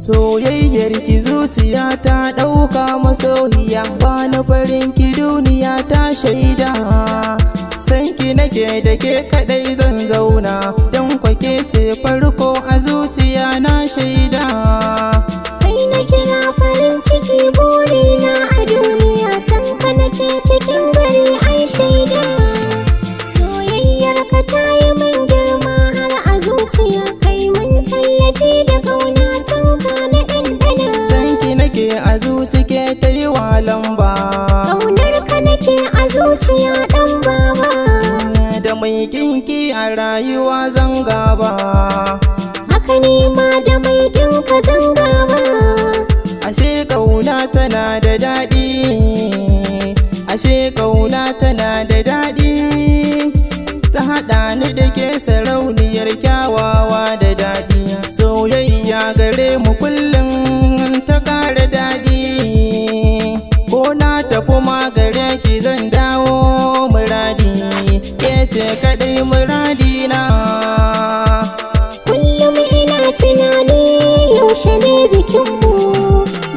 Soyayyar ki zuciya ta ɗauka masoyiya, ba na farin ki duniya ta shaida. San ki nake da ke kaɗai zan zauna, don kwake ce farko a zuciya na shaida. Kai na kira farin ciki burina a duniya, san ka nake cikin gari ai shaida. Soyayyar ka ta yi min girma har a zuciya, kai mun tallafi da ƙauna san ka na ɗanɗana. San ki nake a zuci ke ta yi wa lamba, ƙaunar ka nake a zuciya ɗan baba. da mai kinki a rayuwa zan gaba. Haka ne ma da mai ɗinka zan gaba. Ashe ƙauna tana da daɗi, ashe ƙauna tana da daɗi. Ta haɗa ni da ke sarauniyar kyawawa da daɗi. Soyayya gare mu kullum ta ƙara daɗi. Ko na tafi ma gare ki zan dawo muradi, ke ce kaɗai muradina. Kullum ina tunani yaushe ne bikinmu,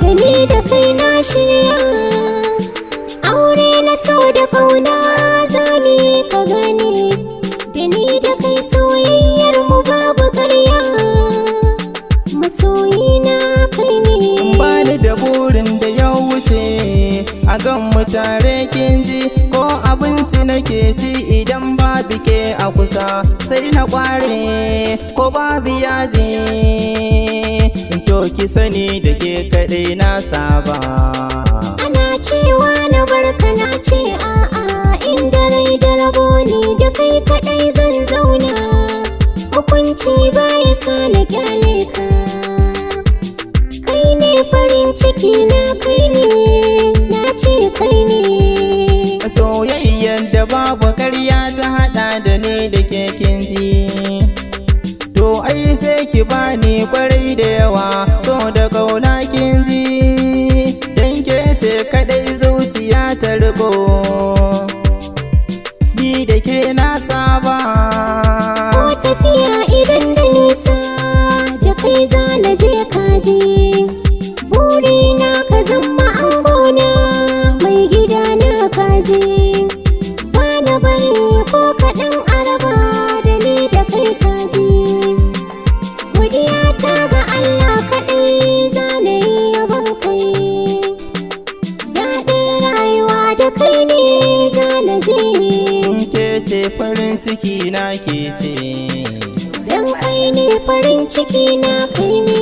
da ni da kai na shirya. Aure na so da ƙauna zami ka gane, da ni da kai soyayyar mu babu ƙarya. Masoyina kai ne. Bani da burin da ya wuce a gan mu tare kin ji, ko abinci nake ci idan babu ke a kusa sai na kware ko babu yaji. To ki sani da ke kaɗai na saba. Ana cewa na barka na ce a'a, inda rai da rabo ni da kai kaɗai zan zauna. Hukunci baya sa na kyale ka, kai ne farin ciki na, kai ne na ce kai ne. Soyayyar da babu ƙarya ta haɗa da ni da ke kin ji. To ai sai ki bani kwarai da yawa, so da ƙauna kin ji. Dan ke ce kaɗai zuciya ta riko, ni da ke na saba. Ko tafiya idan da nisa, da kai za na je kaji. Burina ka zama angona, mai gida na kaji. Ba na bari ko kaɗan araba, da ni da kai kaji. Godiya ta ga Allah kaɗai za na yi yabon kai. Daɗin rayuwa da kai ne za na je. Ke ce farin ciki na ke ce, Dan kai ne farin ciki na, kai ne.